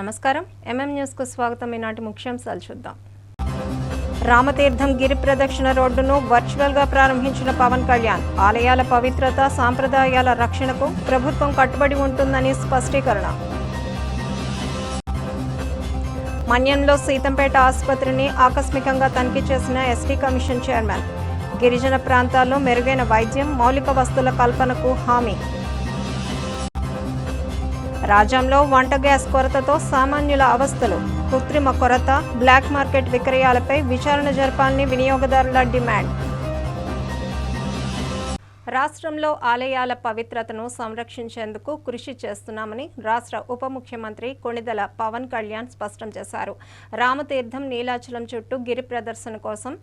నమస్కారం న్యూస్కు స్వాగతం. ఈనాటి ముఖ్యాంశాలు చూద్దాం. రామతీర్థం గిరి ప్రదక్షిణ రోడ్డును వర్చువల్గా ప్రారంభించిన పవన్ కళ్యాణ్. ఆలయాల పవిత్రత, సాంప్రదాయాల రక్షణకు ప్రభుత్వం కట్టుబడి ఉంటుందని స్పష్టీకరణ. మన్యంలో సీతంపేట ఆసుపత్రిని ఆకస్మికంగా తనిఖీ చేసిన ఎస్టీ కమిషన్ చైర్మన్. గిరిజన ప్రాంతాల్లో మెరుగైన వైద్యం, మౌలిక వస్తువుల కల్పనకు హామీ. రాజ్యంలో వంట గ్యాస్ కొరతతో సామాన్యుల అవస్థలు. కృత్రిమ కొరత, బ్లాక్ మార్కెట్ విక్రయాలపై విచారణ జరపాలని వినియోగదారుల డిమాండ్. రాష్ట్రంలో ఆలయాల పవిత్రతను సంరక్షించేందుకు కృషి చేస్తున్నామని రాష్ట్ర ఉప ముఖ్యమంత్రి కొణిదెల పవన్ కళ్యాణ్ స్పష్టం చేశారు. రామతీర్థం, నీలాచలం చుట్టూ గిరి ప్రదర్శన కోసం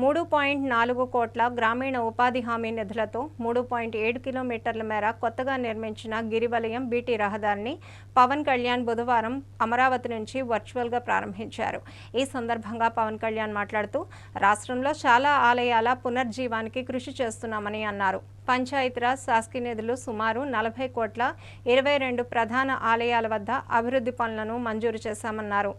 3.4 కోట్ల గ్రామీణ ఉపాధి హామీ నిధులతో 3.7 కిలోమీటర్ల మేర కొత్తగా నిర్మించిన గిరివలయం బీటీ రహదారిని పవన్ కళ్యాణ్ బుధవారం అమరావతి నుంచి వర్చువల్గా ప్రారంభించారు. ఈ సందర్భంగా పవన్ కళ్యాణ్ మాట్లాడుతూ రాష్ట్రంలో చాలా ఆలయాల పునర్జీవానికి కృషి చేస్తున్నామని అన్నారు. పంచాయతీరాజ్ శాసకీయ నిధులు సుమారు 40 కోట్ల 22 ప్రధాన ఆలయాల వద్ద అభివృద్ధి పనులను మంజూరు చేశామన్నారు.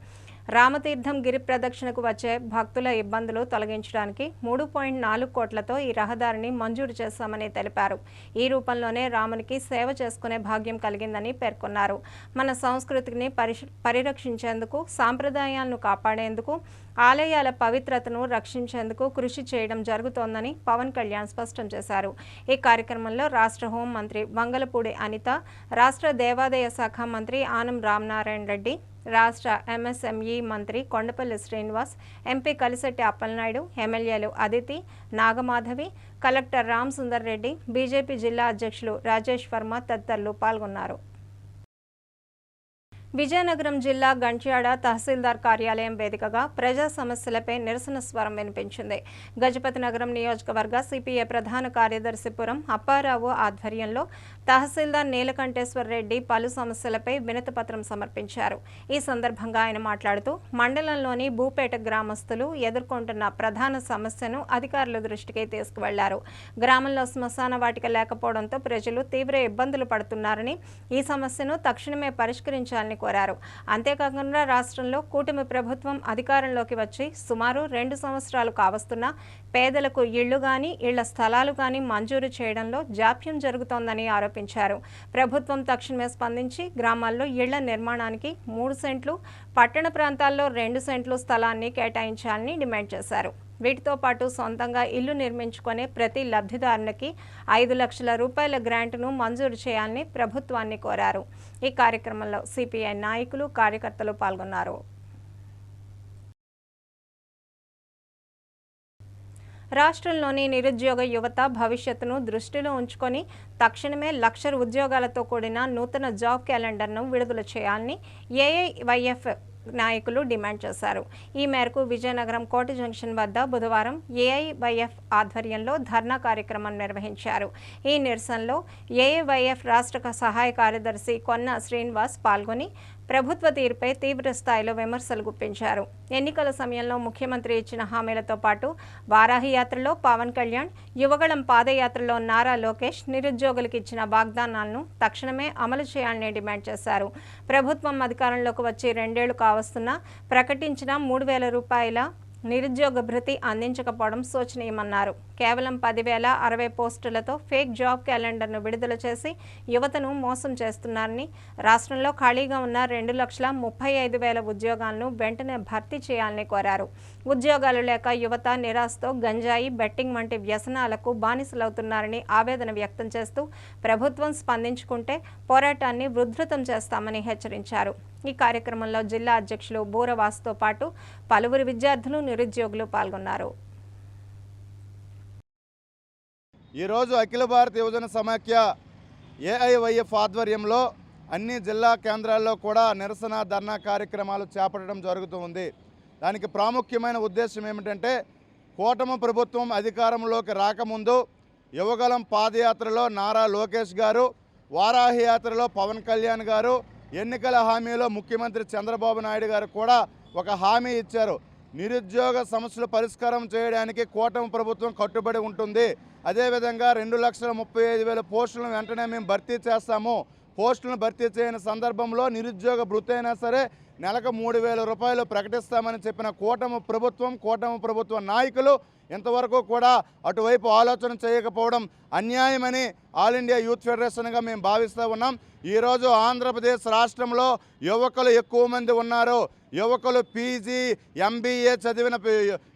రామతీర్థం గిరి ప్రదక్షిణకు వచ్చే భక్తుల ఇబ్బందులు తొలగించడానికి 3.4 కోట్లతో ఈ రహదారిని మంజూరు చేశామని తెలిపారు. ఈ రూపంలోనే రామునికి సేవ చేసుకునే భాగ్యం కలిగిందని పేర్కొన్నారు. మన సంస్కృతిని పరిరక్షించేందుకు, సాంప్రదాయాలను కాపాడేందుకు, ఆలయాల పవిత్రతను రక్షించేందుకు కృషి చేయడం జరుగుతోందని పవన్ కళ్యాణ్ స్పష్టం చేశారు. ఈ కార్యక్రమంలో రాష్ట్ర హోంమంత్రి వంగలపూడి అనిత, రాష్ట్ర దేవాదాయ శాఖ మంత్రి ఆనం రామనారాయణ రెడ్డి, రాష్ట్ర ఎంఎస్ఎంఈ మంత్రి కొండపల్లి శ్రీనివాస్, ఎంపీ కలిశెట్టి అప్పలనాయుడు, ఎమ్మెల్యేలు అదితి, నాగమాధవి, కలెక్టర్ రామ్ సుందర్ రెడ్డి, బీజేపీ జిల్లా అధ్యక్షులు రాజేష్ వర్మ తదితరులు పాల్గొన్నారు. విజయనగరం జిల్లా గంట్యాడ తహసీల్దార్ కార్యాలయం వేదికగా ప్రజా సమస్యలపై నిరసన స్వరం వినిపించింది. గజపతి నగరం నియోజకవర్గ సిపిఐ ప్రధాన కార్యదర్శి పురం అప్పారావు ఆధ్వర్యంలో తహసీల్దార్ నీలకంఠేశ్వర రెడ్డి పలు సమస్యలపై వినతిపత్రం సమర్పించారు. ఈ సందర్భంగా ఆయన మాట్లాడుతూ మండలంలోని భూపేట గ్రామస్తులు ఎదుర్కొంటున్న ప్రధాన సమస్యను అధికారుల దృష్టికి తీసుకువెళ్లారు. గ్రామంలో శ్మశాన వాటిక లేకపోవడంతో ప్రజలు తీవ్ర ఇబ్బందులు పడుతున్నారని, ఈ సమస్యను తక్షణమే పరిష్కరించాలని కోరారు. అంతేకాకుండా రాష్ట్రంలో కూటమి ప్రభుత్వం అధికారంలోకి వచ్చి సుమారు 2 సంవత్సరాలు కావస్తున్నా పేదలకు ఇళ్లు గాని, ఇళ్ల స్థలాలు గాని మంజూరు చేయడంలో జాప్యం జరుగుతోందని ఆరోపించారు. ప్రభుత్వం తక్షణమే స్పందించి గ్రామాల్లో ఇళ్ల నిర్మాణానికి 3 సెంట్లు, పట్టణ ప్రాంతాల్లో 2 సెంట్లు స్థలాన్ని కేటాయించాలని డిమాండ్ చేశారు. వీటితో పాటు సొంతంగా ఇల్లు నిర్మించుకునే ప్రతి లబ్ధిదారునికి 5 లక్షల రూపాయల గ్రాంట్ను మంజూరు చేయాలని ప్రభుత్వాన్ని కోరారు. ఈ కార్యక్రమంలో సిపిఐ నాయకులు, కార్యకర్తలు పాల్గొన్నారు. రాష్ట్రంలోని నిరుద్యోగ యువత భవిష్యత్తును దృష్టిలో ఉంచుకొని తక్షణమే 1,00,000 ఉద్యోగాలతో కూడిన నూతన జాబ్ క్యాలెండర్ను విడుదల చేయాలని ఏఐవైఎఫ్ నాయకులు డిమాండ్ చేశారు. ఈ మేరకు విజయనగరం కోట జంక్షన్ వద్ద బుధవారం ఏఐవైఎఫ్ ఆధ్వర్యంలో ధర్నా కార్యక్రమం నిర్వహించారు. ఈ నిరసనలో ఏఐవైఎఫ్ రాష్ట్ర సహాయ కార్యదర్శి కొన్న శ్రీనివాస్ పాల్గొని ప్రభుత్వ తీరుపై తీవ్ర స్థాయిలో విమర్శలు గుప్పించారు. ఎన్నికల సమయంలో ముఖ్యమంత్రి ఇచ్చిన హామీలతో పాటు వారాహి యాత్రలో పవన్ కళ్యాణ్, యువగళం పాదయాత్రలో నారా లోకేష్ నిరుద్యోగులకు ఇచ్చిన వాగ్దానాలను తక్షణమే అమలు చేయాలని డిమాండ్ చేశారు. ప్రభుత్వం అధికారంలోకి వచ్చి 2 ఏళ్లు కావస్తున్నా ప్రకటించిన 3,000 రూపాయల నిరుద్యోగ భృతి అందించకపోవడం శోచనీయమన్నారు. కేవలం 10,060 పోస్టులతో ఫేక్ జాబ్ క్యాలెండర్ను విడుదల చేసి యువతను మోసం చేస్తున్నారని, రాష్ట్రంలో ఖాళీగా ఉన్న 2,35,000 ఉద్యోగాలను వెంటనే భర్తీ చేయాలని కోరారు. ఉద్యోగాలు లేక యువత నిరాశతో గంజాయి, బెట్టింగ్ వంటి వ్యసనాలకు బానిసలవుతున్నారని ఆవేదన వ్యక్తం చేస్తూ ప్రభుత్వం స్పందించుకుంటే పోరాటాన్ని ఉధృతం చేస్తామని హెచ్చరించారు. ఈ కార్యక్రమంలో జిల్లా అధ్యక్షులు బూరవాసుతో పాటు పలువురు విద్యార్థులు, నిరుద్యోగులు పాల్గొన్నారు. ఈరోజు అఖిల భారత యువజన సమాఖ్య ఏఐవైఎఫ్ ఆధ్వర్యంలో అన్ని జిల్లా కేంద్రాల్లో కూడా నిరసన ధర్నా కార్యక్రమాలు చేపట్టడం జరుగుతూ ఉంది. దానికి ప్రాముఖ్యమైన ఉద్దేశం ఏమిటంటే, కూటమి ప్రభుత్వం అధికారంలోకి రాకముందు యువగళం పాదయాత్రలో నారా లోకేష్ గారు, వారాహి యాత్రలో పవన్ కళ్యాణ్ గారు, ఎన్నికల హామీలో ముఖ్యమంత్రి చంద్రబాబు నాయుడు గారు కూడా ఒక హామీ ఇచ్చారు. నిరుద్యోగ సమస్యలు పరిష్కారం చేయడానికి కూటమి ప్రభుత్వం కట్టుబడి ఉంటుంది. అదేవిధంగా 2,35,000 పోస్టులను వెంటనే మేము భర్తీ చేస్తాము, పోస్టులను భర్తీ చేయని సందర్భంలో నిరుద్యోగ భృతి అయినా సరే నెలకు 3,000 రూపాయలు ప్రకటిస్తామని చెప్పిన కూటమి ప్రభుత్వ నాయకులు ఇంతవరకు కూడా అటువైపు ఆలోచన చేయకపోవడం అన్యాయమని ఆల్ ఇండియా యూత్ ఫెడరేషన్గా మేము భావిస్తూ ఉన్నాం. ఈరోజు ఆంధ్రప్రదేశ్ రాష్ట్రంలో యువకులు ఎక్కువ మంది ఉన్నారు. యువకులు పీజీ ఎంబీఏ చదివిన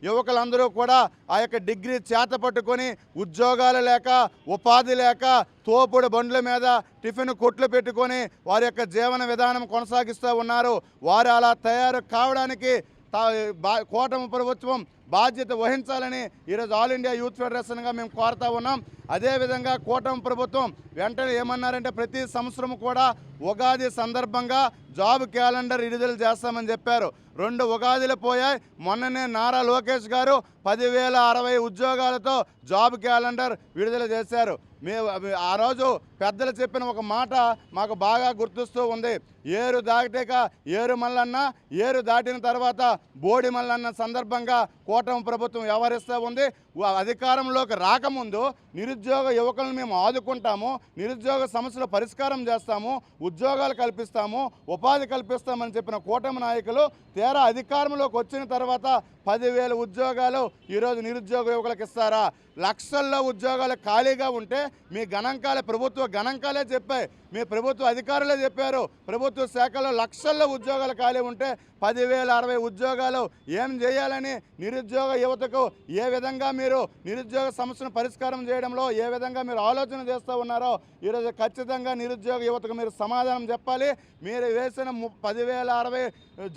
యువకులందరూ కూడా ఆ యొక్క డిగ్రీ చేత పట్టుకొని ఉద్యోగాలు లేక ఉపాధి లేక తోపుడు బండ్ల మీద టిఫిన్ కొట్లు పెట్టుకొని వారి యొక్క జీవన విధానం కొనసాగిస్తూ ఉన్నారు. వారు అలా తయారు కావడానికి కూటమి ప్రభుత్వం బాధ్యత వహించాలని ఈరోజు ఆల్ ఇండియా యూత్ ఫెడరేషన్గా మేము కోరుతా ఉన్నాం. అదేవిధంగా కూటమి ప్రభుత్వం వెంటనే ఏమన్నారంటే ప్రతి సంవత్సరం కూడా ఉగాది సందర్భంగా జాబ్ క్యాలెండర్ విడుదల చేస్తామని చెప్పారు. 2 ఉగాదిలు పోయాయి. మొన్ననే నారా లోకేష్ గారు 10,060 ఉద్యోగాలతో జాబ్ క్యాలెండర్ విడుదల చేశారు. ఆ రోజు పెద్దలు చెప్పిన ఒక మాట మాకు బాగా గుర్తుస్తూ ఉంది. ఏరు దాటాక ఏరు మల్లన్న, ఏరు దాటిన తర్వాత బోడి మల్లన్న సందర్భంగా కూటమి ప్రభుత్వం వ్యవహరిస్తూ ఉంది. అధికారంలోకి రాకముందు నిరుద్యోగ యువకులను మేము ఆదుకుంటాము, నిరుద్యోగ సమస్యల పరిష్కారం చేస్తాము, ఉద్యోగాలు కల్పిస్తాము, ఉపాధి కల్పిస్తామని చెప్పిన కూటమి నాయకులు తీరా అధికారంలోకి వచ్చిన తర్వాత 10,000 ఉద్యోగాలు ఈరోజు నిరుద్యోగ యువకులకు ఇస్తారా? లక్షల్లో ఉద్యోగాలు ఖాళీగా ఉంటే మీ గణాంకాలే ప్రభుత్వ గణాంకాలే చెప్పాయి, మీ ప్రభుత్వ అధికారులే చెప్పారు. ప్రభుత్వ శాఖలో లక్షల్లో ఉద్యోగాలు ఖాళీ ఉంటే 10,060 ఉద్యోగాలు ఏం చేయాలని నిరుద్యోగ యువతకు ఏ విధంగా మీరు నిరుద్యోగ సమస్యను పరిష్కారం చేయడంలో ఏ విధంగా మీరు ఆలోచన చేస్తూ ఉన్నారో ఈరోజు ఖచ్చితంగా నిరుద్యోగ యువతకు మీరు సమాధానం చెప్పాలి. మీరు వేసిన 10,060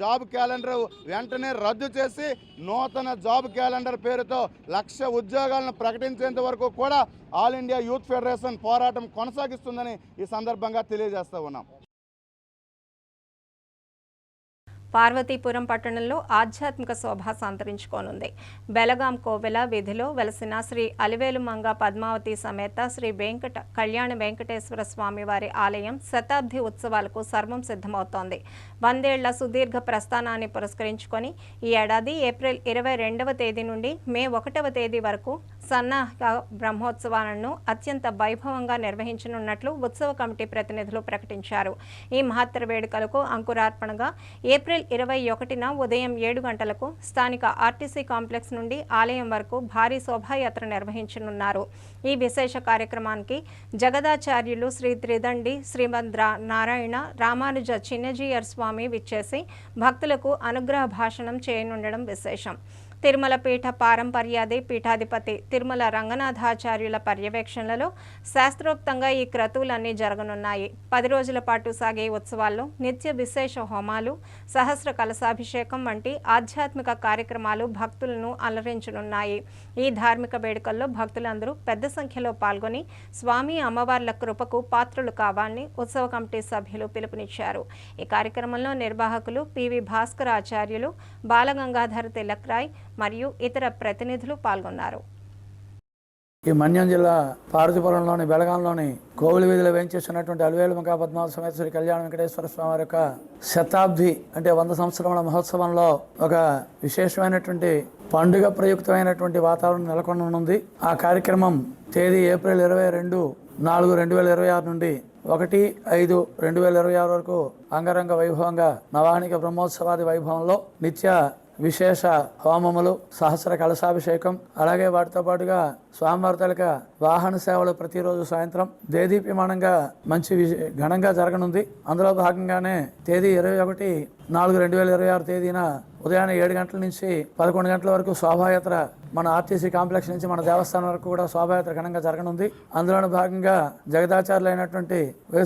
జాబ్ క్యాలెండర్ వెంటనే రద్దు చేసి నూతన జాబ్ క్యాలెండర్ పేరుతో 1,00,000 ఉద్యోగాలను ప్రకటించేంత వరకు కూడా ఆల్ ఇండియా యూత్ ఫెడరేషన్ పోరాటం కొనసాగిస్తుందని ఈ సందర్భంగా తెలియజేస్తూ ఉన్నాం. పార్వతీపురం పట్టణంలో ఆధ్యాత్మిక శోభ సంతరించుకోనుంది. బెలగాం కోవెల వీధిలో వెలసిన శ్రీ అలివేలు మంగ పద్మావతి సమేత శ్రీ కళ్యాణ వెంకటేశ్వర స్వామి వారి ఆలయం శతాబ్ది ఉత్సవాలకు సర్వం సిద్ధమవుతోంది. 100 ఏళ్ల సుదీర్ఘ ప్రస్థానాన్ని పురస్కరించుకొని ఈ ఏడాది ఏప్రిల్ 22వ తేదీ నుండి మే 1వ తేదీ వరకు సన్నాహక బ్రహ్మోత్సవాలను అత్యంత వైభవంగా నిర్వహించనున్నట్లు ఉత్సవ కమిటీ ప్రతినిధులు ప్రకటించారు. ఈ మహత్తర వేడుకలకు అంకురార్పణగా ఏప్రిల్ 21న ఉదయం 7 గంటలకు స్థానిక ఆర్టీసీ కాంప్లెక్స్ నుండి ఆలయం వరకు భారీ శోభాయాత్ర నిర్వహించనున్నారు. ఈ విశేష కార్యక్రమానికి జగదాచార్యులు శ్రీ త్రిదండి శ్రీమద్ నారాయణ రామానుజ చిన్నజీయర్ స్వామి విచ్చేసి భక్తులకు అనుగ్రహ భాషణం చేయనుండడం విశేషం. తిరుమల పీఠ పారంపర్యాది పీఠాధిపతి తిరుమల రంగనాథాచార్యుల పర్యవేక్షణలో శాస్త్రోక్తంగా ఈ క్రతువులన్నీ జరగనున్నాయి. 10 రోజుల పాటు సాగే ఉత్సవాల్లో నిత్య విశేష హోమాలు, సహస్ర కలశాభిషేకం వంటి ఆధ్యాత్మిక కార్యక్రమాలు భక్తులను అలరించనున్నాయి. ఈ ధార్మిక వేడుకల్లో భక్తులందరూ పెద్ద సంఖ్యలో పాల్గొని స్వామి అమ్మవార్ల కృపకు పాత్రులు కావాలని ఉత్సవ కమిటీ సభ్యులు పిలుపునిచ్చారు. ఈ కార్యక్రమంలో నిర్వాహకులు పివి భాస్కర్ ఆచార్యులు, బాలగంగాధర తిలక్రాయ్ మరియు ఇతర ప్రతినిధులు పాల్గొన్నారు. ఈ మన్యం జిల్లా పార్వతీపురంలోని బెలగాంలోని కోవిల వీధిలో వేయించేస్తున్నటువంటి అలివేలు మంగ పద్మావతి సమేత శ్రీ కళ్యాణ వెంకటేశ్వర స్వామి వారి యొక్క శతాబ్ది అంటే 100 సంవత్సరముల మహోత్సవంలో ఒక విశేషమైనటువంటి పండుగ ప్రయుక్తమైనటువంటి వాతావరణం నెలకొననుంది. ఆ కార్యక్రమం తేదీ ఏప్రిల్ 22/4/2026 నుండి 1/5/2026 వరకు అంగరంగ వైభవంగా నవాహనిక బ్రహ్మోత్సవాది వైభవంలో నిత్య విశేష హోమములు, సహస్ర కలశాభిషేకం, అలాగే వాటితో పాటుగా స్వామివారి తాలూకా వాహన సేవలు ప్రతిరోజు సాయంత్రం దేదీప్యమానంగా మంచి ఘనంగా జరగనుంది. అందులో భాగంగానే తేదీ 21/4/2026 తేదీన ఉదయాన్నే 7 గంటల నుంచి 11 గంటల వరకు శోభాయాత్ర మన ఆర్టీసీ కాంప్లెక్స్ నుంచి మన దేవస్థానం వరకు కూడా శోభాయాత్ర ఘనంగా జరగనుంది. అందులోని భాగంగా జగదాచార్యులైనటువంటి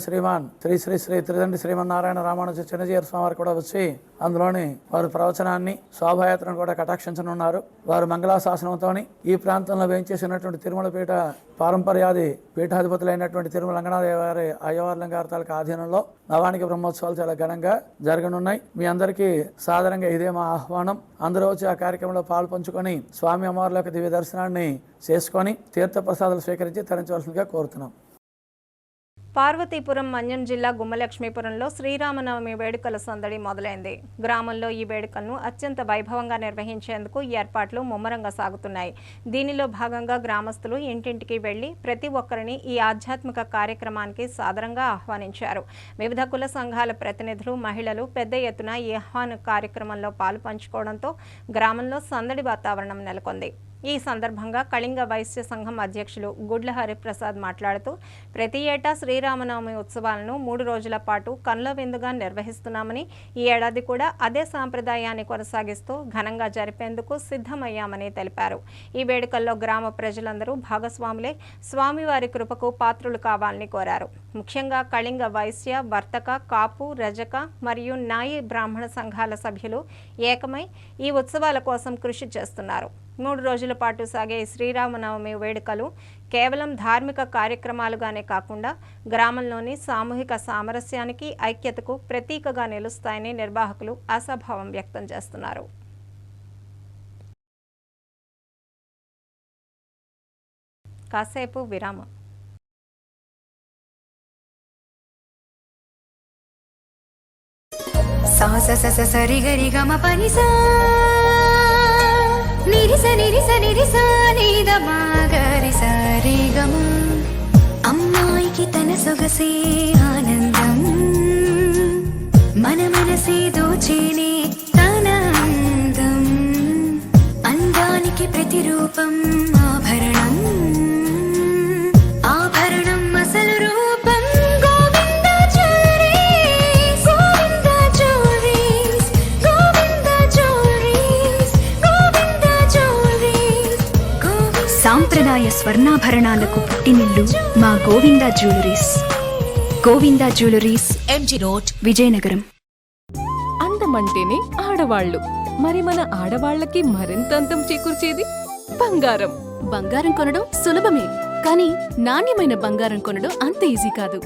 శ్రీమాన్ శ్రీ త్రిదండి శ్రీమన్నారాయణ రామానుజ చిన్నజీయర్ స్వామి వారు కూడా వచ్చి అందులోని వారి ప్రవచనాన్ని శోభాయాత్రను కూడా కటాక్షించనున్నారు. వారు మంగళాశాసనంతో ఈ ప్రాంతంలో వేయించేసినటువంటి తిరుమల పీఠ పారంపర్యాది పీఠాధిపతులైనటువంటి తిరుమల రంగనాథ అయ్యవార్లం గారి తాలూకా ఆధీనంలో నవానికి బ్రహ్మోత్సవాలు చాలా ఘనంగా జరగనున్నాయి. మీ అందరికీ సాధారణంగా ఇదే మా ఆహ్వానం. అందరూ వచ్చి ఆ కార్యక్రమంలో పాలు పంచుకొని స్వామి అమ్మవార్ల యొక్క దివ్య దర్శనాన్ని చేసుకొని తీర్థప్రసాదాలు స్వీకరించి తరించవలసిందిగా కోరుతున్నాం. పార్వతీపురం మన్యం జిల్లా గుమ్మలక్ష్మీపురంలో శ్రీరామనవమి వేడుకల సందడి మొదలైంది. గ్రామంలో ఈ వేడుకలను అత్యంత వైభవంగా నిర్వహించేందుకు ఏర్పాట్లు ముమ్మరంగా సాగుతున్నాయి. దీనిలో భాగంగా గ్రామస్తులు ఇంటింటికి వెళ్లి ప్రతి ఒక్కరిని ఈ ఆధ్యాత్మిక కార్యక్రమానికి సాదరంగా ఆహ్వానించారు. వివిధ కుల సంఘాల ప్రతినిధులు, మహిళలు పెద్ద ఎత్తున ఈ ఆహ్వాన కార్యక్రమంలో పాలు పంచుకోవడంతో గ్రామంలో సందడి వాతావరణం నెలకొంది. ఈ సందర్భంగా కళింగ వైశ్య సంఘం అధ్యక్షులు గుడ్ల హరిప్రసాద్ మాట్లాడుతూ ప్రతి ఏటా శ్రీరామనవమి ఉత్సవాలను 3 రోజుల పాటు కన్నుల విందుగా నిర్వహిస్తున్నామని, ఈ ఏడాది కూడా అదే సాంప్రదాయాన్ని కొనసాగిస్తూ ఘనంగా జరిపేందుకు సిద్ధమయ్యామని తెలిపారు. ఈ వేడుకల్లో గ్రామ ప్రజలందరూ భాగస్వాములై స్వామివారి కృపకు పాత్రులు కావాలని కోరారు. ముఖ్యంగా కళింగ వైశ్య, వర్తక, కాపు, రజక మరియు నాయి బ్రాహ్మణ సంఘాల సభ్యులు ఏకమై ఈ ఉత్సవాల కోసం కృషి చేస్తున్నారు. 3 రోజుల పాటు సాగే శ్రీరామనవమి వేడుకలు కేవలం ధార్మిక కార్యక్రమాలుగానే కాకుండా గ్రామంలోని సామూహిక సామరస్యానికి, ఐక్యతకు ప్రతీకగా నిలుస్తాయని నిర్వాహకులు ఆశాభావం వ్యక్తం చేస్తున్నారు. కాసేపు విరామం. అమ్మాయికి తన సొగసే ఆనందం, మన మనసే దోచేనే తన అందం, అందానికి ప్రతిరూపం ఆభరణం, ఆభరణం అసలు రూపం Govinda jewelleries, Govinda jewelleries, Govinda jewelleries, Govinda jewelleries. సాంప్రదాయ స్వర్ణాభరణాలకు పుట్టినిల్లు మా Govinda jewelleries. Govinda jewelleries, MG road, Vizianagaram. అందమంటేనే ఆడవాళ్లు, మరి మన ఆడవాళ్లకి మరింత అందం చేకూర్చేది బంగారం. బంగారం కొనడం సులభమే, కానీ నాణ్యమైన బంగారం కొనడం అంత ఈజీ కాదు.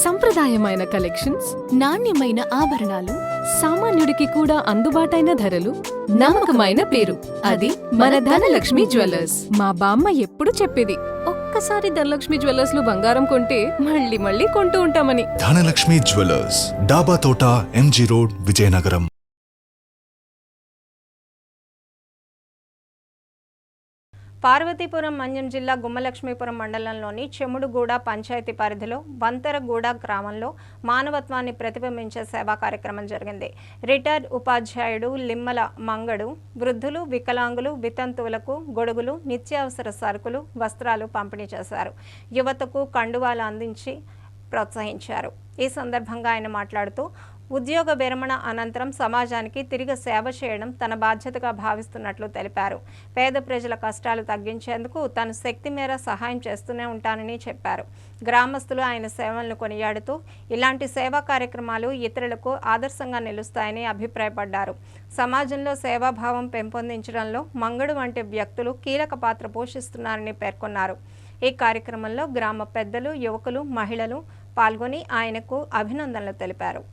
సంప్రదాయమైన కలెక్షన్స్, నాణ్యమైన ఆభరణాలు, సామాన్యుడికి కూడా అందుబాటైన ధరలు, నమ్మకమైన పేరు, అది మన ధనలక్ష్మి జ్యువెలర్స్. మా బామ్మ ఎప్పుడు చెప్పేది, ఒక్కసారి ధనలక్ష్మి జ్యువెలర్స్ లో బంగారం కొంటే మళ్ళీ మళ్ళీ కొంటూ ఉంటామని. ధనలక్ష్మి జ్యువెలర్స్, డాబా తోట, ఎంజీ రోడ్, విజయనగరం. పార్వతీపురం మన్యం జిల్లా గుమ్మలక్ష్మీపురం మండలంలోని చెముడుగూడ పంచాయతీ పరిధిలో వంతరగూడ గ్రామంలో మానవత్వాన్ని ప్రతిబింబించే సేవా కార్యక్రమం జరిగింది. రిటైర్డ్ ఉపాధ్యాయుడు లిమ్మల మంగడు వృద్ధులు, వికలాంగులు, వితంతువులకు గొడుగులు, నిత్యావసర సరుకులు, వస్త్రాలు పంపిణీ చేశారు. యువతకు కండువాలు అందించి ప్రోత్సహించారు. ఈ సందర్భంగా ఆయన మాట్లాడుతూ ఉద్యోగ విరమణ అనంతరం సమాజానికి తిరిగి సేవ చేయడం తన బాధ్యతగా భావిస్తున్నట్లు తెలిపారు. పేద ప్రజల కష్టాలు తగ్గించేందుకు తను శక్తి మేర సహాయం చేస్తూనే ఉంటానని చెప్పారు. గ్రామస్తులు ఆయన సేవలను కొనియాడుతూ ఇలాంటి సేవా కార్యక్రమాలు ఇతరులకు ఆదర్శంగా నిలుస్తాయని అభిప్రాయపడ్డారు. సమాజంలో సేవాభావం పెంపొందించడంలో మంగడు వంటి వ్యక్తులు కీలక పాత్ర పోషిస్తున్నారని పేర్కొన్నారు. ఈ కార్యక్రమంలో గ్రామ పెద్దలు, యువకులు, మహిళలు పాల్గొని ఆయనకు అభినందనలు తెలిపారు.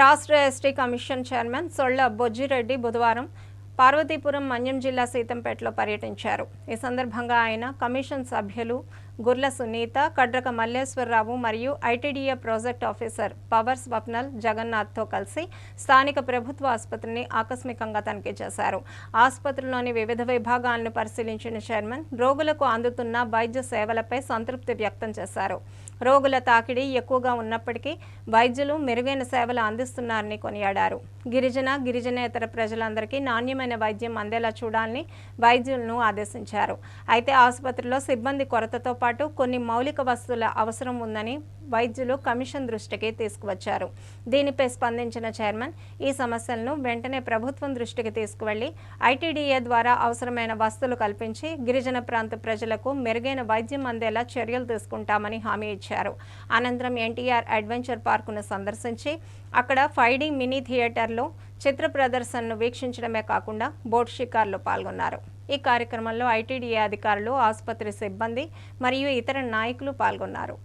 రాష్ట్ర ఎస్టీ కమిషన్ చైర్మన్ సొళ్ల బొజ్జిరెడ్డి బుధవారం పార్వతీపురం మన్యం జిల్లా సీతంపేటలో పర్యటించారు. ఈ సందర్భంగా ఆయన కమిషన్ సభ్యులు గుర్ల సునీత, కడ్రక మల్లేశ్వరరావు మరియు ITDA project officer Pawar Swapnil జగన్నాథ్తో కలిసి స్థానిక ప్రభుత్వ ఆసుపత్రిని ఆకస్మికంగా తనిఖీ చేశారు. ఆసుపత్రిలోని వివిధ విభాగాలను పరిశీలించిన చైర్మన్ రోగులకు అందుతున్న వైద్య సేవలపై సంతృప్తి వ్యక్తం చేశారు. రోగుల తాకిడి ఎక్కువగా ఉన్నప్పటికీ వైద్యులు మెరుగైన సేవలు అందిస్తున్నారని కొనియాడారు. గిరిజనేతర ప్రజలందరికీ నాణ్యమైన వైద్యం అందేలా చూడాలని వైద్యులను ఆదేశించారు. అయితే ఆసుపత్రిలో సిబ్బంది కొరతతో పాటు కొన్ని మౌలిక వస్తువుల అవసరం ఉందని వైద్యులు కమిషన్ దృష్టికి తీసుకువచ్చారు. దీనిపై స్పందించిన చైర్మన్ ఈ సమస్యలను వెంటనే ప్రభుత్వం దృష్టికి తీసుకువెళ్లి ఐటీడీఏ ద్వారా అవసరమైన వస్తువులు కల్పించి గిరిజన ప్రాంత ప్రజలకు మెరుగైన వైద్యం అందేలా చర్యలు తీసుకుంటామని హామీ ఇచ్చారు. అనంతరం ఎన్టీఆర్ అడ్వెంచర్ పార్కును సందర్శించి అక్కడ 5D మినీ థియేటర్లో చిత్ర ప్రదర్శనను వీక్షించడమే కాకుండా బోట్ షికార్లో పాల్గొన్నారు. ఈ కార్యక్రమంలో ఐటీడీఏ అధికారులు, ఆసుపత్రి సిబ్బంది మరియు ఇతర నాయకులు పాల్గొన్నారు.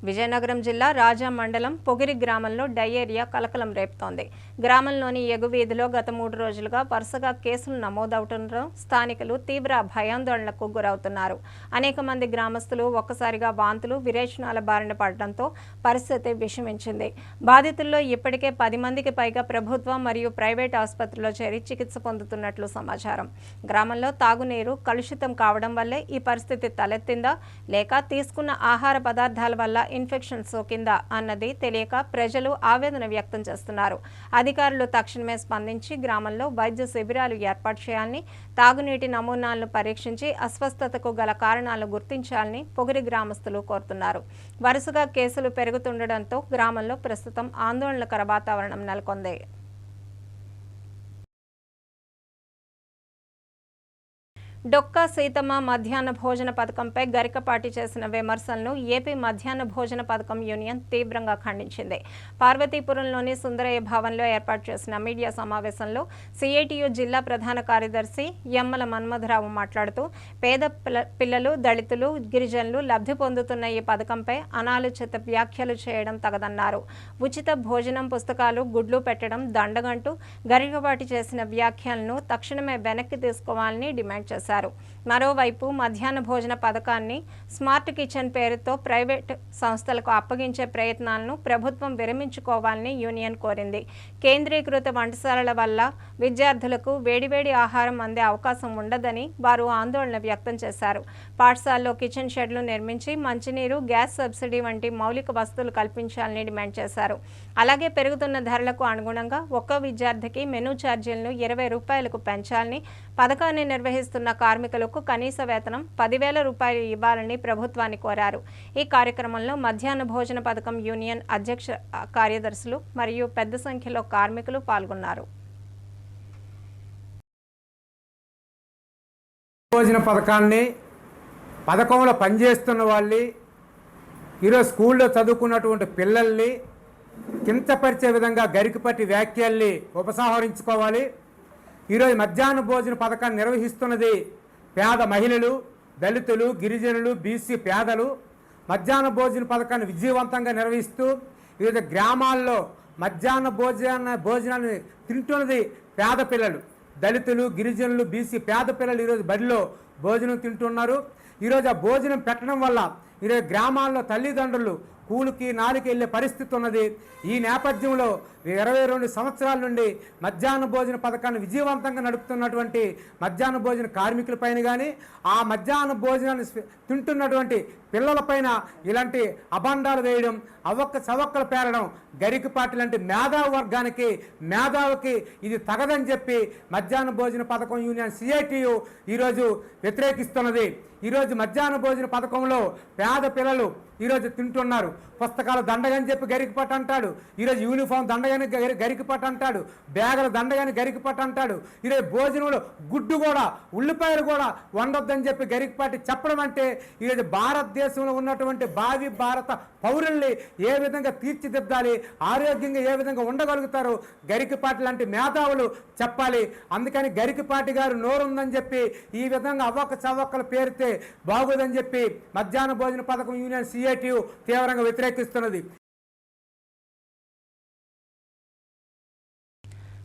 విజయనగరం జిల్లా రాజా మండలం పొగిరి గ్రామంలో డయేరియా కలకలం రేపుతోంది. గ్రామంలోని ఎగువీధిలో గత 3 రోజులుగా వరుసగా కేసులు నమోదవడంతో స్థానికులు తీవ్ర భయాందోళనకు గురవుతున్నారు. అనేక మంది గ్రామస్తులు ఒక్కసారిగా వాంతులు, విరేచనాల బారిన పడడంతో పరిస్థితి విషమించింది. బాధితుల్లో ఇప్పటికే 10 మందికి పైగా ప్రభుత్వ మరియు ప్రైవేట్ ఆసుపత్రిలో చేరి చికిత్స పొందుతున్నట్లు సమాచారం. గ్రామంలో తాగునీరు కలుషితం కావడం వల్లే ఈ పరిస్థితి తలెత్తిందా లేక తీసుకున్న ఆహార పదార్థాల వల్ల ఇన్ఫెక్షన్ సోకిందా అన్నది తెలియక ప్రజలు ఆవేదన వ్యక్తం చేస్తున్నారు. అధికారులు తక్షణమే స్పందించి గ్రామంలో వైద్య శిబిరాలు ఏర్పాటు చేయాలని, తాగునీటి నమూనాలను పరీక్షించి అస్వస్థతకు గల కారణాలను గుర్తించాలని పొగిరి గ్రామస్తులు కోరుతున్నారు. వరుసగా కేసులు పెరుగుతుండటంతో గ్రామంలో ప్రస్తుతం ఆందోళనకర వాతావరణం నెలకొంది. డొక్కా సీతమ్మ మధ్యాహ్న భోజన పథకంపై గరికపాటి చేసిన విమర్శలను ఏపీ మధ్యాహ్న భోజన పథకం యూనియన్ తీవ్రంగా ఖండించింది. పార్వతీపురంలోని సుందరయ్య భవన్లో ఏర్పాటు చేసిన మీడియా సమావేశంలో సిఐటియు జిల్లా ప్రధాన కార్యదర్శి యమ్మల మన్మథరావు మాట్లాడుతూ పేద పిల్లలు, దళితులు, గిరిజనులు లబ్ధి పొందుతున్న ఈ పథకంపై అనాలోచిత వ్యాఖ్యలు చేయడం తగదన్నారు. ఉచిత భోజనం, పుస్తకాలు, గుడ్లు పెట్టడం దండగంటూ గరికపాటి చేసిన వ్యాఖ్యలను తక్షణమే వెనక్కి తీసుకోవాలని డిమాండ్ చేశారు. మరోవైపు మధ్యాహ్న భోజన పథకాన్ని స్మార్ట్ కిచెన్ పేరుతో ప్రైవేట్ సంస్థలకు అప్పగించే ప్రయత్నాలను ప్రభుత్వం విరమించుకోవాలని యూనియన్ కోరింది. కేంద్రీకృత వంటశాలల వల్ల విద్యార్థులకు వేడివేడి ఆహారం అందే అవకాశం ఉండదని వారు ఆందోళన వ్యక్తం చేశారు. పాఠశాలలో కిచెన్ షెడ్లు నిర్మించి మంచినీరు, గ్యాస్ సబ్సిడీ వంటి మౌలిక వసతులు కల్పించాలని డిమాండ్ చేశారు. అలాగే పెరుగుతున్న ధరలకు అనుగుణంగా ఒక్కో విద్యార్థికి మెనూ ఛార్జీలను 20 రూపాయలకు పెంచాలని, పథకాన్ని నిర్వహిస్తున్న కార్మికులకు కనీస వేతనం 10,000 రూపాయలు ఇవ్వాలని ప్రభుత్వాన్ని కోరారు. ఈ కార్యక్రమంలో మధ్యాహ్న భోజన పథకం యూనియన్ అధ్యక్ష కార్యదర్శులు మరియు పెద్ద సంఖ్యలో కార్మికులు పాల్గొన్నారు. భోజన పథకంలో పనిచేస్తున్న వాళ్ళని, ఈరోజు స్కూల్లో చదువుకున్నటువంటి పిల్లల్ని కించపరిచే విధంగా గరికపట్టి వ్యాఖ్యల్ని ఉపసంహరించుకోవాలి. ఈరోజు మధ్యాహ్న భోజన పథకాన్ని నిర్వహిస్తున్నది పేద మహిళలు, దళితులు, గిరిజనులు, బీసీ పేదలు. మధ్యాహ్న భోజన పథకాన్ని విజయవంతంగా నిర్వహిస్తూ ఈరోజు గ్రామాల్లో మధ్యాహ్న భోజనాన్ని తింటున్నది పేద పిల్లలు, దళితులు, గిరిజనులు, బీసీ పేద పిల్లలు ఈరోజు బడిలో భోజనం తింటున్నారు. ఈరోజు ఆ భోజనం పెట్టడం వల్ల ఈరోజు గ్రామాల్లో తల్లిదండ్రులు కూలికి నాలుగు వెళ్ళే పరిస్థితి ఉన్నది. ఈ నేపథ్యంలో 22 సంవత్సరాల నుండి మధ్యాహ్న భోజన పథకాన్ని విజయవంతంగా నడుపుతున్నటువంటి మధ్యాహ్న భోజన కార్మికులపైన కానీ, ఆ మధ్యాహ్న భోజనాన్ని తింటున్నటువంటి పిల్లలపైన ఇలాంటి అభండాలు వేయడం, చవక్కలు పేరడం గరికపాటి లాంటి మేధావి వర్గానికి, మేధావికి ఇది తగదని చెప్పి మధ్యాహ్న భోజన పథకం యూనియన్ సిఐటియు ఈరోజు వ్యతిరేకిస్తున్నది. ఈరోజు మధ్యాహ్న భోజన పథకంలో పేద పిల్లలు ఈరోజు తింటున్నారు. పుస్తకాలు దండగని చెప్పి గరికపాటి అంటాడు, ఈరోజు యూనిఫామ్ దండగని గరికపాటి అంటాడు, బ్యాగులు దండగని గరికపాటి అంటాడు. ఈరోజు భోజనంలో గుడ్డు కూడా, ఉల్లిపాయలు కూడా వండొద్దని చెప్పి గరికపాటి చెప్పడం అంటే ఈరోజు భారతదేశంలో ఉన్నటువంటి భావి భారత పౌరుల్ని ఏ విధంగా తీర్చిదిద్దాలి, ఆరోగ్యంగా ఏ విధంగా ఉండగలుగుతారో గరికపాటి లాంటి మేధావులు చెప్పాలి. అందుకని గరికపాటి గారు నోరుందని చెప్పి ఈ విధంగా చవక్కల పేరితే బాగోదని చెప్పి మధ్యాహ్న భోజన పథకం యూనియన్ సిఐటియు తీవ్రంగా వ్యతిరేకిస్తున్నది.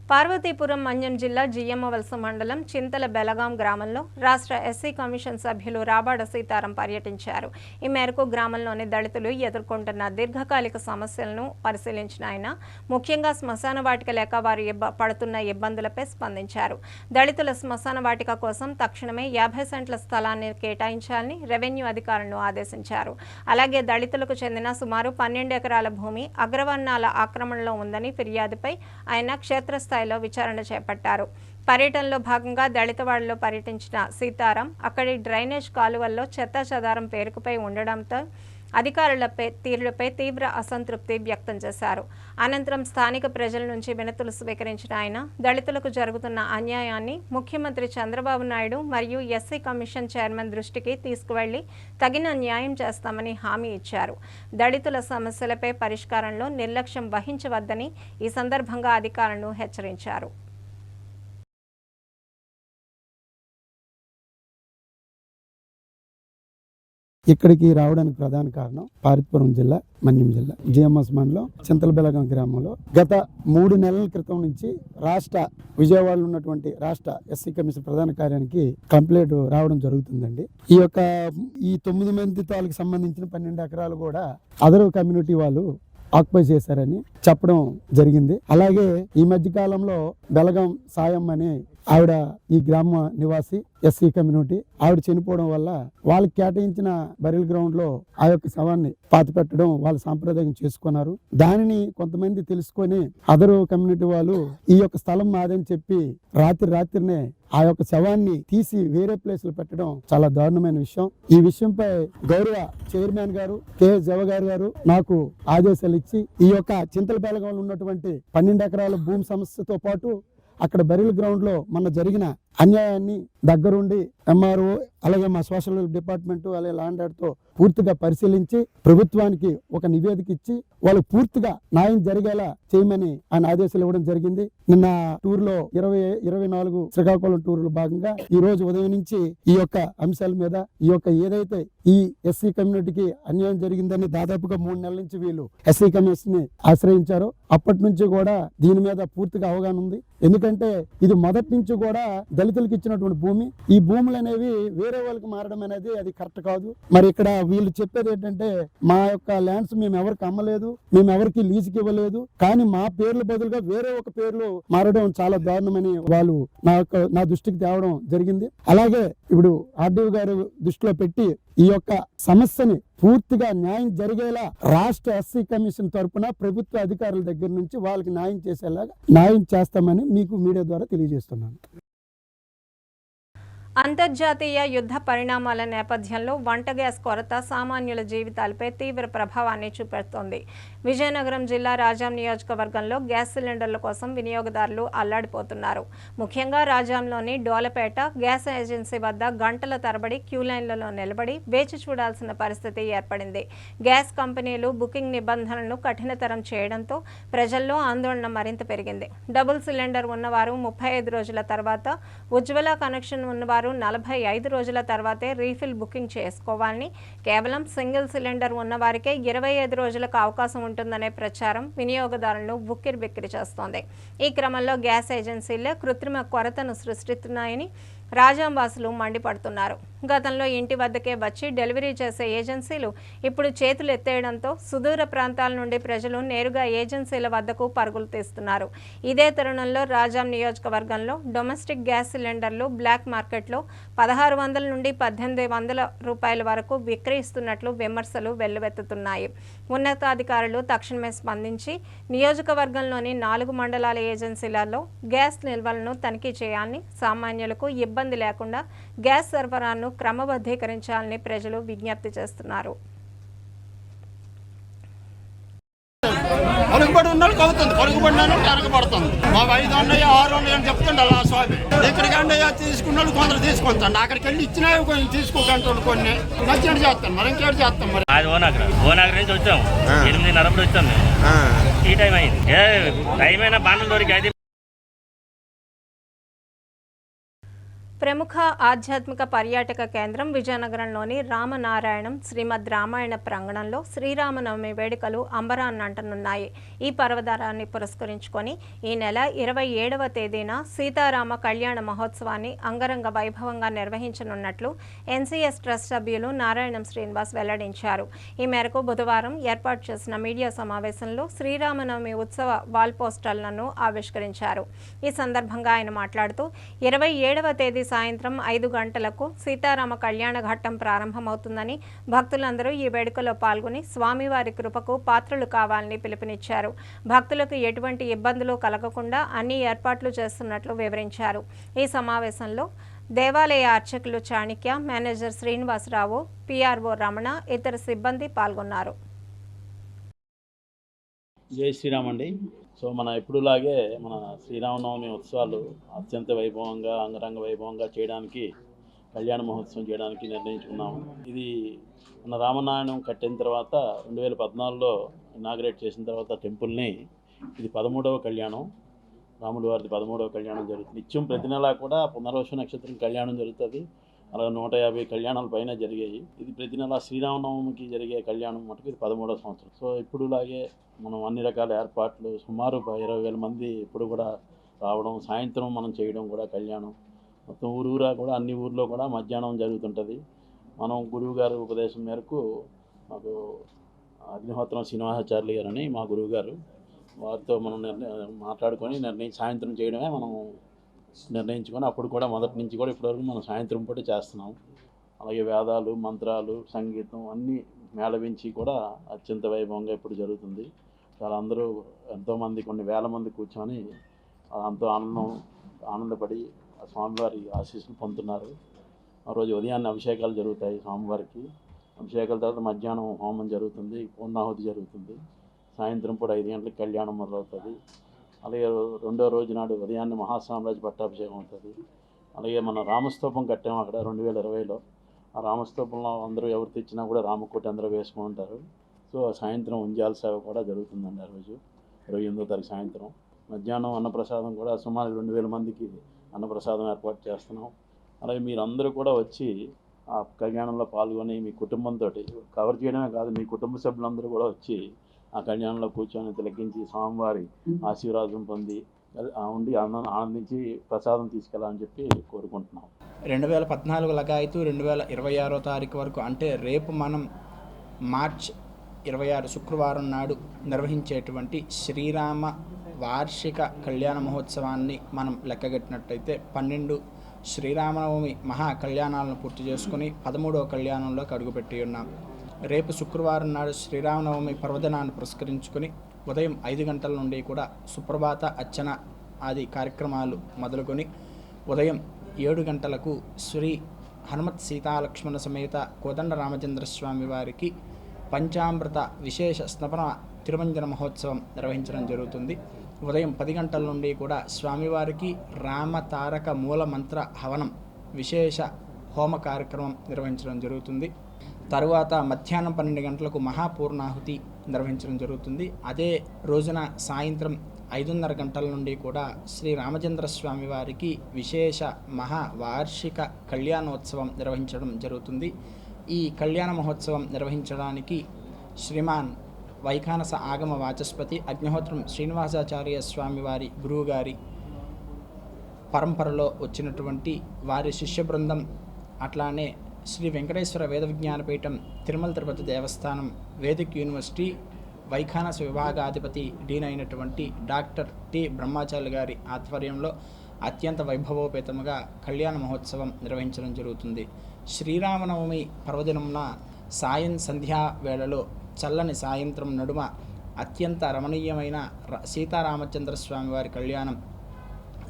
పార్వతీపురం మన్యం జిల్లా జియ్యమ్మవలస మండలం చింతల బెలగాం గ్రామంలో రాష్ట్ర ఎస్సీ కమిషన్ సభ్యులు రాబాడ సీతారాం పర్యటించారు. ఈ మేరకు గ్రామంలోని దళితులు ఎదుర్కొంటున్న దీర్ఘకాలిక సమస్యలను పరిశీలించిన ఆయన ముఖ్యంగా శ్మశాన వాటిక లేక వారు పడుతున్న ఇబ్బందులపై స్పందించారు. దళితుల శ్మశాన వాటిక కోసం తక్షణమే 50 సెంట్ల స్థలాన్ని కేటాయించాలని రెవెన్యూ అధికారులను ఆదేశించారు. అలాగే దళితులకు చెందిన సుమారు 12 ఎకరాల భూమి అగ్రవర్ణాల ఆక్రమణలో ఉందని ఫిర్యాదుపై ఆయన క్షేత్రస్థాయి విచారణ చేపట్టారు. పర్యటనలో భాగంగా దళితవాడలో పర్యటించిన సీతారాం అక్కడి డ్రైనేజ్ కాలువల్లో చెత్తాచెదారం పేరుకుపై ఉండడంతో అధికారుల తీరులపై తీవ్ర అసంతృప్తి వ్యక్తం చేశారు. అనంతరం స్థానిక ప్రజల నుంచి వినతులు స్వీకరించిన ఆయన దళితులకు జరుగుతున్న అన్యాయాన్ని ముఖ్యమంత్రి చంద్రబాబు నాయుడు మరియు ఎస్సీ కమిషన్ చైర్మన్ దృష్టికి తీసుకువెళ్లి తగిన న్యాయం చేస్తామని హామీ ఇచ్చారు. దళితుల సమస్యలపై పరిష్కారంలో నిర్లక్ష్యం వహించవద్దని ఈ సందర్భంగా అధికారులను హెచ్చరించారు. ఇక్కడికి రావడానికి ప్రధాన కారణం పార్వతీపురం జిల్లా, మన్యం జిల్లా, జిఎంఎస్ మండలం చింతలబెలగం గ్రామంలో గత 3 నెలల క్రితం నుంచి విజయవాడలో ఉన్నటువంటి రాష్ట్ర ఎస్సీ కమిషన్ ప్రధాన కార్యానికి కంప్లైంట్ రావడం జరుగుతుందండి. ఈ 9 మంది తాలకు సంబంధించిన 12 ఎకరాలు కూడా అదర్ కమ్యూనిటీ వాళ్ళు ఆక్యుపై చేశారని చెప్పడం జరిగింది. అలాగే ఈ మధ్య కాలంలో బెలగం సాయం అని ఆవిడ ఈ గ్రామ నివాసి ఎస్సీ కమ్యూనిటీ, ఆవిడ చనిపోవడం వల్ల వాళ్ళకి కేటాయించిన బరిల్ గ్రౌండ్ లో ఆ యొక్క శవాన్ని పాతి పెట్టడం వాళ్ళ సాంప్రదాయం చేసుకున్నారు. దానిని కొంతమంది తెలుసుకొని అదరు కమ్యూనిటీ వాళ్ళు ఈ యొక్క స్థలం మాదని చెప్పి రాత్రినే ఆ యొక్క శవాన్ని తీసి వేరే ప్లేస్ లో పెట్టడం చాలా దారుణమైన విషయం. ఈ విషయంపై గౌరవ చైర్మన్ గారు జవ గారు నాకు ఆదేశాలు ఇచ్చి ఈ యొక్క చింతలబెలగంలో ఉన్నటువంటి 12 ఎకరాల భూమి సమస్యతో పాటు అక్కడ బరిల్ గ్రౌండ్ లో మన జరిగిన అన్యాయాన్ని దగ్గరుండి ఎంఆర్ఓ అలాగే మా సోషల్ డిపార్ట్మెంట్ అలాగే ల్యాండ్ ఆర్డర్తో పూర్తిగా పరిశీలించి ప్రభుత్వానికి ఒక నివేదిక ఇచ్చి వాళ్ళు పూర్తిగా న్యాయం జరిగేలా చేయమని ఆయన ఆదేశాలు ఇవ్వడం జరిగింది. నిన్న టూర్ లో 24 శ్రీకాకుళం టూర్ లో భాగంగా ఈ రోజు ఉదయం నుంచి ఈ యొక్క అంశాల మీద ఏదైతే ఈ ఎస్సీ కమ్యూనిటీకి అన్యాయం జరిగిందని దాదాపుగా 3 నెలల నుంచి వీళ్ళు ఎస్సీ కమిషన్ ని ఆశ్రయించారు. అప్పటి నుంచి కూడా దీని మీద పూర్తిగా అవగాహన ఉంది. ఎందుకంటే ఇది మొదటి నుంచి కూడా దళితులకు ఇచ్చినటువంటి భూమి. ఈ భూములు అనేవి వేరే వాళ్ళకి మారడం అనేది అది కరెక్ట్ కాదు. మరి ఇక్కడ వీళ్ళు చెప్పేది ఏంటంటే మా యొక్క ల్యాండ్స్ మేము ఎవరికి అమ్మలేదు, మేము ఎవరికి లీజుకి ఇవ్వలేదు, కానీ మా పేర్ల బదులుగా వేరే ఒక పేర్లు మారడం చాలా దారుణమని వాళ్ళు నా దృష్టికి తేవడం జరిగింది. అలాగే ఇప్పుడు ఆర్డీఓ గారు దృష్టిలో పెట్టి ఈ యొక్క సమస్యని పూర్తిగా న్యాయం జరిగేలా రాష్ట్ర ఎస్సీ కమిషన్ తరఫున ప్రభుత్వ అధికారుల దగ్గర నుంచి వాళ్ళకి న్యాయం చేసేలాగా న్యాయం చేస్తామని మీకు మీడియా ద్వారా తెలియజేస్తున్నాను. అంతర్జాతీయ యుద్ధ పరిణామాల నేపథ్యంలో వంట గ్యాస్ కొరత సామాన్యుల జీవితాలపై తీవ్ర ప్రభావాన్ని చూపెడుతోంది. విజయనగరం జిల్లా రాజాం నియోజకవర్గంలో గ్యాస్ సిలిండర్ల కోసం వినియోగదారులు అల్లాడిపోతున్నారు. ముఖ్యంగా రాజాంలోని డోలపేట గ్యాస్ ఏజెన్సీ వద్ద గంటల తరబడి క్యూ లైన్లలో నిలబడి వేచి చూడాల్సిన పరిస్థితి ఏర్పడింది. గ్యాస్ కంపెనీలు బుకింగ్ నిబంధనలను కఠినతరం చేయడంతో ప్రజల్లో ఆందోళన మరింత పెరిగింది. డబుల్ సిలిండర్ ఉన్నవారు 35 రోజుల తర్వాత, ఉజ్వల కనెక్షన్ ఉన్నవారు 45 రోజుల తర్వాతే రీఫిల్ బుకింగ్ చేసుకోవాలని, కేవలం సింగిల్ సిలిండర్ ఉన్నవారికే 25 రోజులకు అవకాశం ఉంటుందనే ప్రచారం వినియోగదారులను ఉక్కిరిబిక్కిరి చేస్తోంది. ఈ క్రమంలో గ్యాస్ ఏజెన్సీలే కృత్రిమ కొరతను సృష్టిస్తున్నాయని రాజాం వాసులు మండిపడుతున్నారు. గతంలో ఇంటి వద్దకే వచ్చి డెలివరీ చేసే ఏజెన్సీలు ఇప్పుడు చేతులు ఎత్తేయడంతో సుదూర ప్రాంతాల నుండి ప్రజలు నేరుగా ఏజెన్సీల వద్దకు పరుగులు తీస్తున్నారు. ఇదే తరుణంలో రాజాం నియోజకవర్గంలో డొమెస్టిక్ గ్యాస్ సిలిండర్లు బ్లాక్ మార్కెట్లో 1600 నుండి 1800 రూపాయల వరకు విక్రయిస్తున్నట్లు విమర్శలు వెల్లువెత్తుతున్నాయి. ఉన్నతాధికారులు తక్షణమే స్పందించి నియోజకవర్గంలోని 4 మండలాల ఏజెన్సీలలో గ్యాస్ నిల్వలను తనిఖీ చేయాలని, సామాన్యులకు ఇబ్బంది లేకుండా గ్యాస్ సరఫరాను క్రమబద్ధీకరించాలని ప్రజలు విజ్ఞప్తి చేస్తున్నారు. పలుకుబడి ఉన్నాడు కలుగుతుంది, పలుకుబడినాను తిరగబడుతుంది. మా 5 ఉన్నాయి 6 ఉన్నాయి అని చెప్తుండే అలా స్వామి. ఎక్కడికి అన్నయ్య తీసుకున్నాడు కొందరు తీసుకుంటాను, అక్కడికి వెళ్ళి ఇచ్చినా కొన్ని తీసుకోకంటాడు, కొన్ని నచ్చినట్టు చేస్తాను. మరి ఇంకేటి చేస్తాం? మరి అది ఓనాగర్ నుంచి వచ్చాము, 8:30 వచ్చాము మేము. ఈ టైం అయింది, టైం అయినా బాణలు దొరికి. ప్రముఖ ఆధ్యాత్మిక పర్యాటక కేంద్రం విజయనగరంలోని రామనారాయణం శ్రీమద్ రామాయణ ప్రాంగణంలో శ్రీరామనవమి వేడుకలు అంబరాన్నంటనున్నాయి. ఈ పర్వదినాన్ని పురస్కరించుకొని ఈ నెల 27వ తేదీన సీతారామ కళ్యాణ మహోత్సవాన్ని అంగరంగ వైభవంగా నిర్వహించనున్నట్లు ఎన్సీఎస్ ట్రస్ట్ సభ్యులు నారాయణం శ్రీనివాస్ వెల్లడించారు. ఈ మేరకు బుధవారం ఏర్పాటు చేసిన మీడియా సమావేశంలో శ్రీరామనవమి ఉత్సవ వాల్ పోస్టర్లను ఆవిష్కరించారు. ఈ సందర్భంగా ఆయన మాట్లాడుతూ 27వ తేదీ సాయంత్రం 5 గంటలకు సీతారామ కళ్యాణ ఘట్టం ప్రారంభమవుతుందని, భక్తులందరూ ఈ వేడుకలో పాల్గొని స్వామివారి కృపకు పాత్రలు కావాలని పిలుపునిచ్చారు. భక్తులకు ఎటువంటి ఇబ్బందులు కలగకుండా అన్ని ఏర్పాట్లు చేస్తున్నట్లు వివరించారు. ఈ సమావేశంలో దేవాలయ అర్చకులు చాణిక్య, మేనేజర్ శ్రీనివాసరావు, పిఆర్ఓ రమణ, ఇతర సిబ్బంది పాల్గొన్నారు. జై శ్రీరామ్ అండి. సో మన ఎప్పుడులాగే మన శ్రీరామనవమి ఉత్సవాలు అత్యంత వైభవంగా అంగరంగ వైభవంగా చేయడానికి, కళ్యాణ మహోత్సవం చేయడానికి నిర్ణయించుకున్నాము. ఇది మన రామనారాయణం కట్టిన తర్వాత 2014లో ఇనాగ్రేట్ చేసిన తర్వాత టెంపుల్ని ఇది 13వ కళ్యాణం, రాముడి వారిది 13వ కళ్యాణం జరుగుతుంది. నిత్యం ప్రతి నెలా కూడా పునర్వసు నక్షత్రం కళ్యాణం జరుగుతుంది. అలా 150 కళ్యాణాల పైన జరిగాయి. ఇది ప్రతి నెల శ్రీరామనవమికి జరిగే కళ్యాణం మటుకు ఇది 13వ సంవత్సరం. సో ఇప్పుడులాగే మనం అన్ని రకాల ఏర్పాట్లు సుమారు 20,000 మంది ఇప్పుడు కూడా రావడం, సాయంత్రం మనం చేయడం కూడా కళ్యాణం మొత్తం ఊరూరా కూడా అన్ని ఊర్లో కూడా మధ్యాహ్నం జరుగుతుంటుంది. మనం గురువు గారు ఉపదేశం మేరకు మాకు అగ్నిహోత్రం శ్రీనివాసాచార్యులు గారని మా గురువు గారు, వారితో మనం మాట్లాడుకొని సాయంత్రం చేయడమే మనం నిర్ణయించుకొని అప్పుడు కూడా మొదటి నుంచి కూడా ఇప్పటివరకు మనం సాయంత్రం పూట చేస్తున్నాం. అలాగే వేదాలు, మంత్రాలు, సంగీతం అన్నీ మేళవించి కూడా అత్యంత వైభవంగా ఇప్పుడు జరుగుతుంది. చాలా అందరూ ఎంతోమంది కొన్ని వేల మంది కూర్చొని ఎంతో ఆనందపడి ఆ స్వామివారి ఆశీస్సులు పొందుతున్నారు. ఆ రోజు ఉదయాన్నే అభిషేకాలు జరుగుతాయి స్వామివారికి. అభిషేకాల తర్వాత మధ్యాహ్నం హోమం జరుగుతుంది, పూర్ణాహుతి జరుగుతుంది. సాయంత్రం పూట 5 గంటలకు కళ్యాణం మొదలవుతుంది. అలాగే రెండో రోజు నాడు ఉదయాన్నే మహాసామ్రాజ్య పట్టాభిషేకం అవుతుంది. అలాగే మన రామస్తూపం కట్టాము అక్కడ 2020లో. ఆ రామస్తూపంలో అందరూ ఎవరు తెచ్చినా కూడా రామకోటి అందరూ వేసుకుంటారు. సో సాయంత్రం ఉంజాల సేవ కూడా జరుగుతుందండి ఆ రోజు 28వ తారీఖు సాయంత్రం. మధ్యాహ్నం అన్నప్రసాదం కూడా సుమారు 2,000 మందికి అన్నప్రసాదం ఏర్పాటు చేస్తున్నాం. అలాగే మీరందరూ కూడా వచ్చి ఆ కళ్యాణంలో పాల్గొని మీ కుటుంబంతో కవర్ చేయడమే కాదు, మీ కుటుంబ సభ్యులందరూ కూడా వచ్చి ఆ కళ్యాణంలో కూర్చొని తిలకించి స్వామివారి ఆశీర్వాదం పొంది ఉండి ఆనందించి ప్రసాదం తీసుకెళ్ళాలని చెప్పి కోరుకుంటున్నాం. 2014 లగాయతు 2026వ తారీఖు వరకు, అంటే రేపు మనం మార్చ్ 26 శుక్రవారం నాడు నిర్వహించేటువంటి శ్రీరామ వార్షిక కళ్యాణ మహోత్సవాన్ని మనం లెక్కగట్టినట్టయితే 12 శ్రీరామనవమి మహా కళ్యాణాలను పూర్తి చేసుకుని 13వ కళ్యాణంలోకి అడుగుపెట్టి ఉన్నాం. రేపు శుక్రవారం నాడు శ్రీరామనవమి పర్వదినాన్ని పురస్కరించుకొని ఉదయం 5 గంటల నుండి కూడా సుప్రభాత అర్చన ఆది కార్యక్రమాలు మొదలుకొని ఉదయం 7 గంటలకు శ్రీ హనుమత్ సీతాలక్ష్మణ సమేత కోదండ రామచంద్ర స్వామి వారికి పంచామృత విశేష స్నపన తిరుమంజన మహోత్సవం నిర్వహించడం జరుగుతుంది. ఉదయం 10 గంటల నుండి కూడా స్వామివారికి రామతారక మూల మంత్ర హవనం విశేష హోమ కార్యక్రమం నిర్వహించడం జరుగుతుంది. తరువాత మధ్యాహ్నం 12 గంటలకు మహాపూర్ణాహుతి నిర్వహించడం జరుగుతుంది. అదే రోజున సాయంత్రం 5:30 గంటల నుండి కూడా శ్రీ రామచంద్ర స్వామి వారికి విశేష మహావార్షిక కళ్యాణోత్సవం నిర్వహించడం జరుగుతుంది. ఈ కళ్యాణ మహోత్సవం నిర్వహించడానికి శ్రీమాన్ వైఖానస ఆగమ వాచస్పతి అగ్నిహోత్రం శ్రీనివాసాచార్య స్వామివారి గురువుగారి పరంపరలో వచ్చినటువంటి వారి శిష్య బృందం, అట్లానే శ్రీ వెంకటేశ్వర వేద విజ్ఞానపీఠం తిరుమల తిరుపతి దేవస్థానం వేదిక్ యూనివర్సిటీ వైఖానస విభాగాధిపతి డీన్ అయినటువంటి డాక్టర్ టి బ్రహ్మాచార్య గారి ఆధ్వర్యంలో అత్యంత వైభవోపేతముగా కళ్యాణ మహోత్సవం నిర్వహించడం జరుగుతుంది. శ్రీరామనవమి పర్వదినమున సాయం సంధ్యా వేళలో చల్లని సాయంత్రం నడుమ అత్యంత రమణీయమైన సీతారామచంద్ర స్వామి వారి కళ్యాణం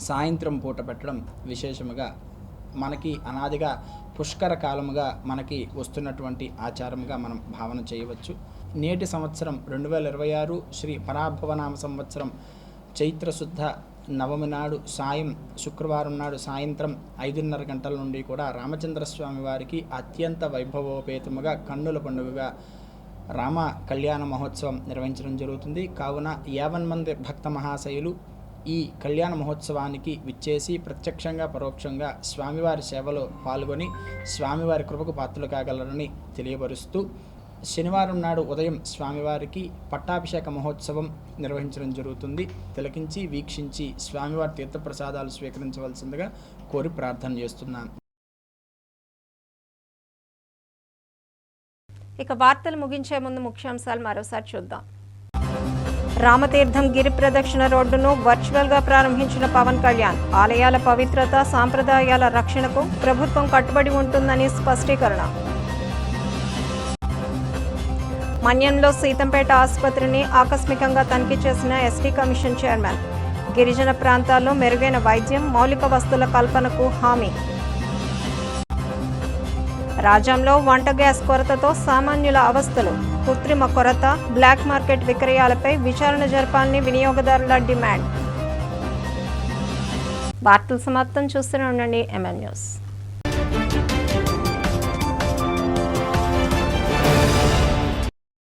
సాయంత్రం పూట పెట్టడం విశేషముగా మనకి అనాదిగా పుష్కర కాలముగా మనకి వస్తున్నటువంటి ఆచారముగా మనం భావన చేయవచ్చు. నేటి సంవత్సరం 2026 శ్రీ పరాభవనామ సంవత్సరం చైత్రశుద్ధ నవమి నాడు శుక్రవారం నాడు సాయంత్రం 5:30 గంటల నుండి కూడా రామచంద్రస్వామి వారికి అత్యంత వైభవోపేతముగా కన్నుల పండుగగా రామ కళ్యాణ మహోత్సవం నిర్వహించడం జరుగుతుంది. కావున 50 మంది భక్త మహాశయులు ఈ కళ్యాణ మహోత్సవానికి విచ్చేసి ప్రత్యక్షంగా పరోక్షంగా స్వామివారి సేవలో పాల్గొని స్వామివారి కృపకు పాత్రలు కాగలరని తెలియపరుస్తూ శనివారం నాడు ఉదయం స్వామివారికి పట్టాభిషేక మహోత్సవం నిర్వహించడం జరుగుతుంది. తిలకించి వీక్షించి స్వామివారి తీర్థప్రసాదాలు స్వీకరించవలసిందిగా కోరి ప్రార్థన చేస్తున్నాను. ఇక వార్తలు ముగించే ముందు ముఖ్యాంశాలు మరోసారి చూద్దాం. రామతీర్థం గిరి ప్రదక్షిణ రోడ్డును వర్చువల్గా ప్రారంభించిన పవన్ కళ్యాణ్. ఆలయాల పవిత్రత, సాంప్రదాయాల రక్షణకు ప్రభుత్వం కట్టుబడి ఉంటుందని స్పష్టీకరణ. మన్యంలో సీతంపేట ఆసుపత్రిని ఆకస్మికంగా తనిఖీ చేసిన ఎస్టీ కమిషన్ చైర్మన్. గిరిజన ప్రాంతాల్లో మెరుగైన వైద్యం, మౌలిక వస్తువుల కల్పనకు హామీ. రాజ్యంలో వంట గ్యాస్ కొరతతో సామాన్యుల అవస్థలు. కృత్రిమ కొరత, బ్లాక్ మార్కెట్ విక్రయాలపై విచారణ జరపాలని వినియోగదారుల డిమాండ్. వార్తలు సమాప్తం. చూస్తూనే ఉండండి MN న్యూస్.